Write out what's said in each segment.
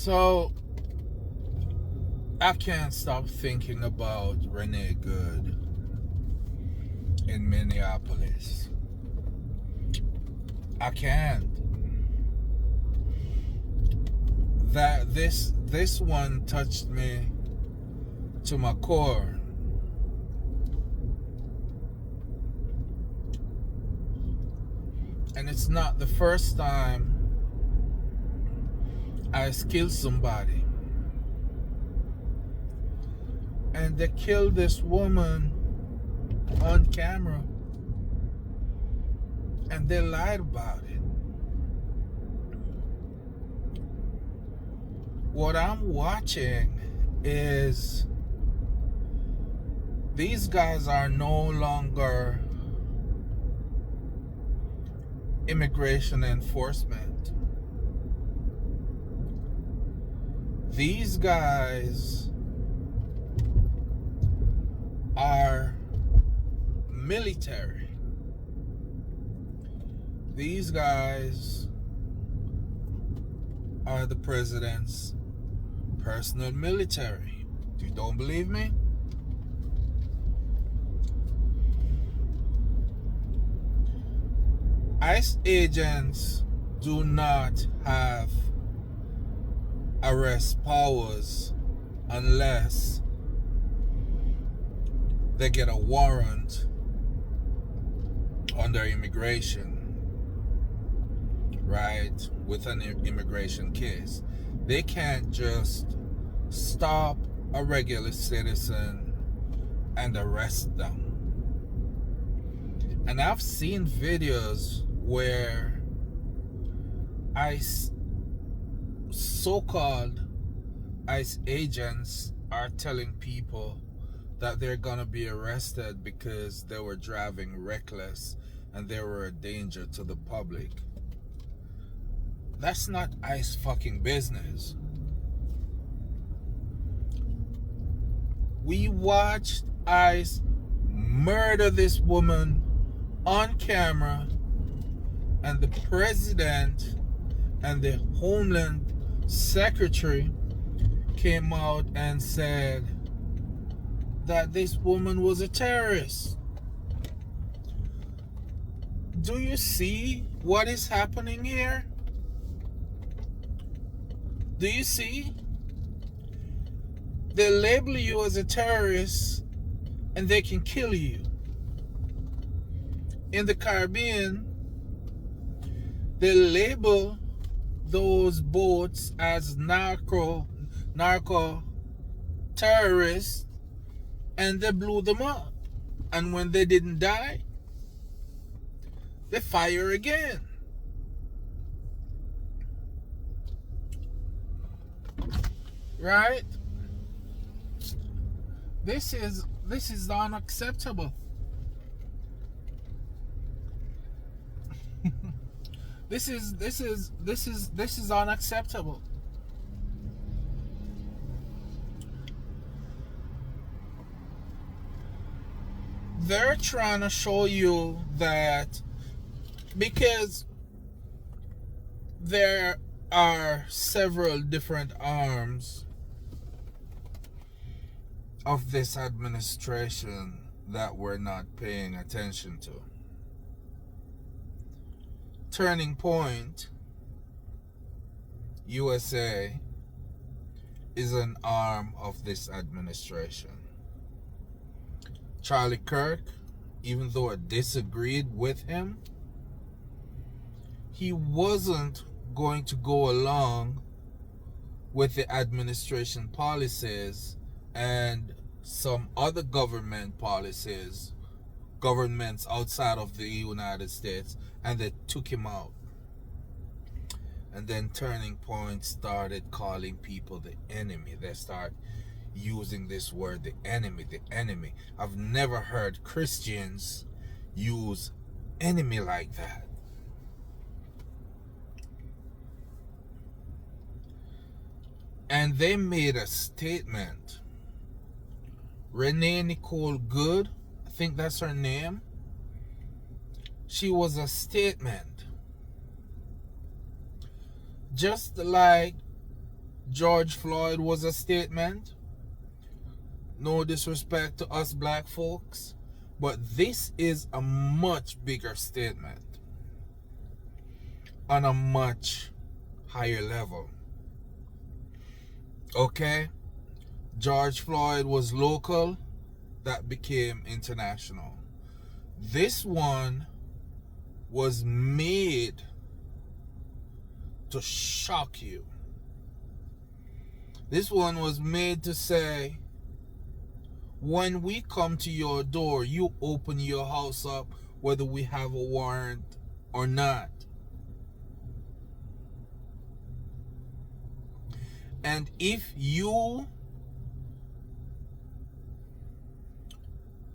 So I can't stop thinking about Renee Good in Minneapolis. I can't. That this one touched me to my core. And it's not the first time I killed somebody. And they killed this woman on camera. And they lied about it. What I'm watching is these guys are no longer immigration enforcement. These guys are military. These guys are the president's personal military. You don't believe me? ICE agents do not have arrest powers unless they get a warrant under immigration, right? With an immigration case. They can't just stop a regular citizen and arrest them. And I've seen videos where ICE, so-called ICE agents are telling people that they're gonna be arrested because they were driving reckless and they were a danger to the public. That's not ICE fucking business. We watched ICE murder this woman on camera, and the president and the Homeland Secretary came out and said that this woman was a terrorist. Do you see what is happening here? Do you see? They label you as a terrorist and they can kill you. In the Caribbean, they label those boats as narco terrorists, and they blew them up. And when they didn't die, they fire again. Right? This is unacceptable. This is unacceptable. They're trying to show you that because there are several different arms of this administration that we're not paying attention to. Turning Point USA is an arm of this administration. Charlie Kirk, even though I disagreed with him, he wasn't going to go along with the administration policies and some other government policies, governments outside of the United States, and they took him out. And then Turning Point started calling people the enemy. They start using this word, the enemy, the enemy. I've never heard Christians use enemy like that. And they made a statement. Renee Nicole Good, I think that's her name. She was a statement. Just like George Floyd was a statement. No disrespect to us black folks, but this is a much bigger statement on a much higher level. Okay? George Floyd was local, that became international. This one was made to shock you. This one was made to say, when we come to your door, you open your house up whether we have a warrant or not. And if you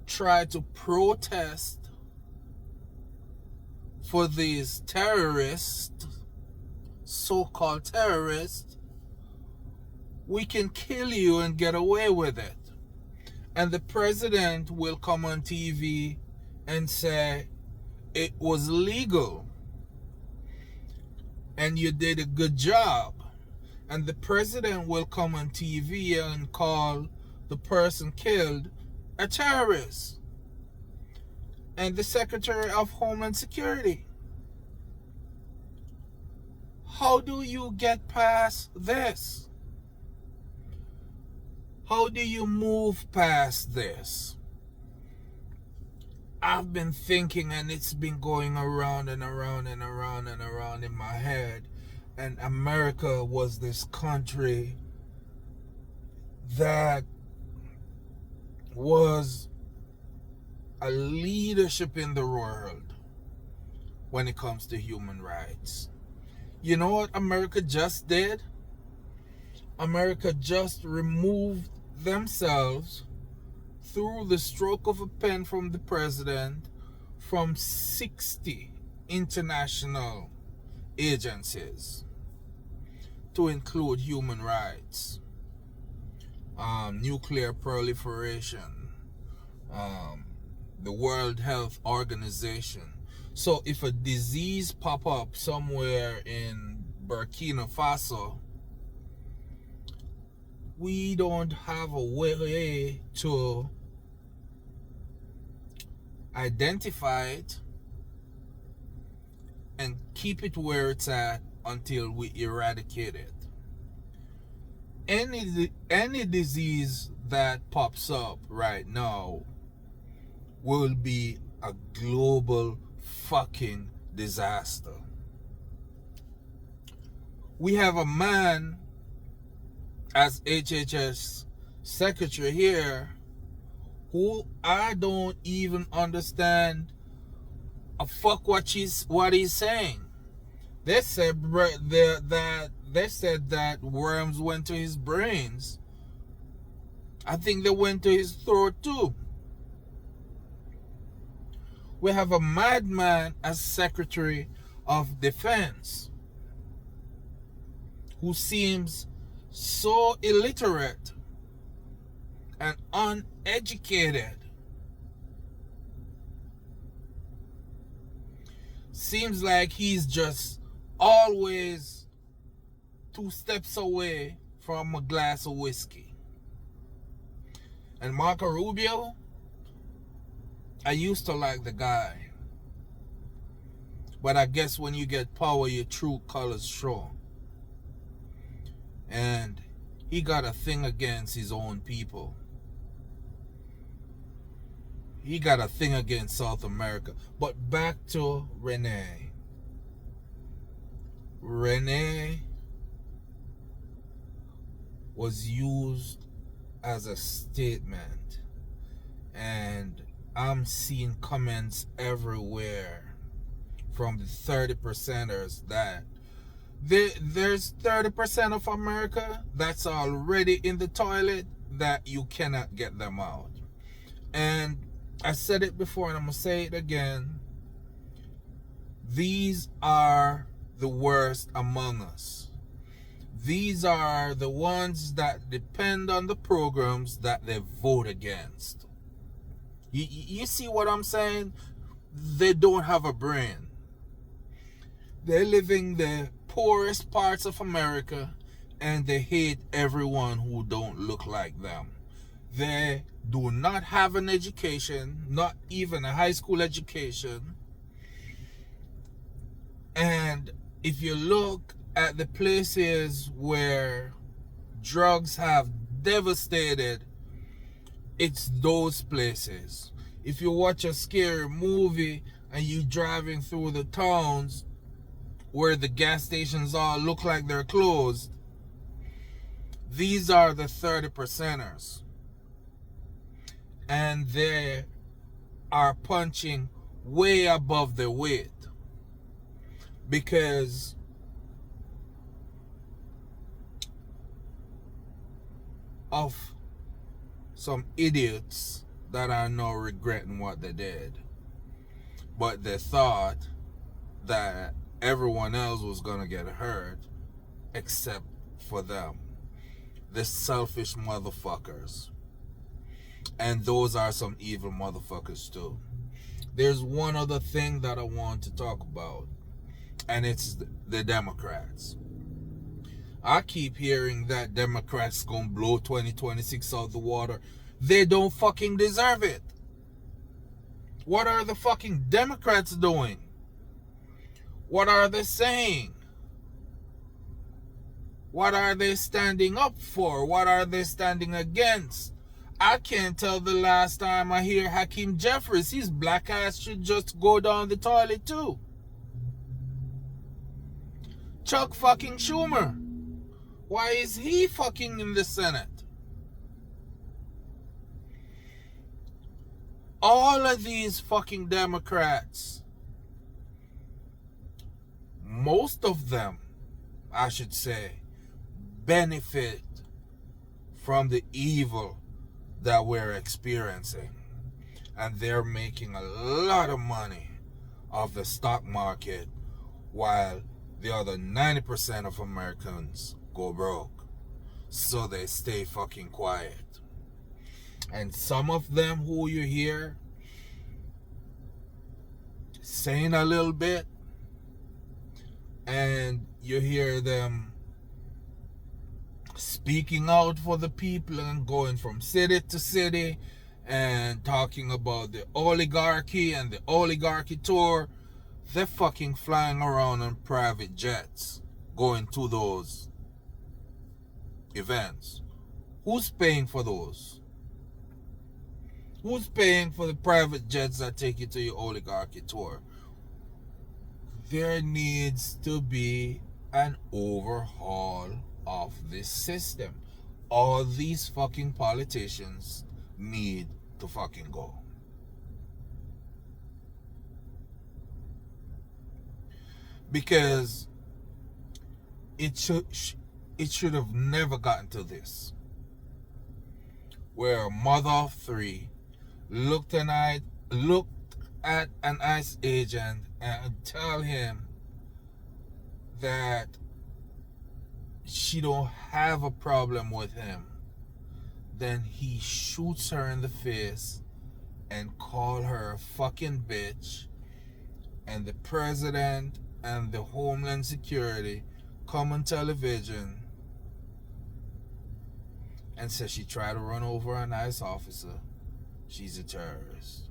try to protest for these terrorists, so-called terrorists, we can kill you and get away with it. And the president will come on TV and say it was legal and you did a good job. And the president will come on TV and call the person killed a terrorist. And the Secretary of Homeland Security. How do you get past this? How do you move past this? I've been thinking, and it's been going around and around and around and around in my head. And America was this country that was a leadership in the world when it comes to human rights. You know what America just did? America just removed themselves through the stroke of a pen from the president from 60 international agencies to include human rights, nuclear proliferation, the World Health Organization. So if a disease pop up somewhere in Burkina Faso, we don't have a way to identify it and keep it where it's at until we eradicate it. Any disease that pops up right now will be a global fucking disaster. We have a man as HHS secretary here who I don't even understand a fuck what he's saying. They said that worms went to his brains. I think they went to his throat too. We have a madman as Secretary of Defense who seems so illiterate and uneducated. Seems like he's just always 2 steps away from a glass of whiskey. And Marco Rubio, I used to like the guy. But I guess when you get power, your true colors show. And he got a thing against his own people. He got a thing against South America. But back to Renee. Renee was used as a statement. And I'm seeing comments everywhere from the 30%ers that there's 30% of America that's already in the toilet that you cannot get them out. And I said it before and I'm going to say it again. These are the worst among us. These are the ones that depend on the programs that they vote against. You see what I'm saying? They don't have a brain. They're living the poorest parts of America and they hate everyone who don't look like them. They do not have an education, not even a high school education. And if you look at the places where drugs have devastated, it's those places. If you watch a scary movie and you driving through the towns where the gas stations all look like they're closed, these are the 30%ers. And they are punching way above their weight because of some idiots that are now regretting what they did. But they thought that everyone else was going to get hurt except for them. The selfish motherfuckers. And those are some evil motherfuckers too. There's one other thing that I want to talk about, and it's the Democrats. I keep hearing that Democrats gonna blow 2026 out the water. They don't fucking deserve it. What are the fucking Democrats doing? What are they saying? What are they standing up for? What are they standing against? I can't tell the last time I hear Hakeem Jeffries. His black ass should just go down the toilet too. Chuck fucking Schumer. Why is he fucking in the Senate? All of these fucking Democrats, most of them, I should say, benefit from the evil that we're experiencing. And they're making a lot of money off the stock market while the other 90% of Americans go broke. So they stay fucking quiet. And some of them who you hear saying a little bit, and you hear them speaking out for the people and going from city to city and talking about the oligarchy and the oligarchy tour. They're fucking flying around on private jets going to those events. Who's paying for those? Who's paying for the private jets that take you to your oligarchy tour? There needs to be an overhaul of this system. All these fucking politicians need to fucking go. Because it should have never gotten to this, where a mother of three looked at an ICE agent and tell him that she don't have a problem with him. Then he shoots her in the face and call her a fucking bitch, and the president and the Homeland Security come on television and say she tried to run over an ICE officer. She's a terrorist.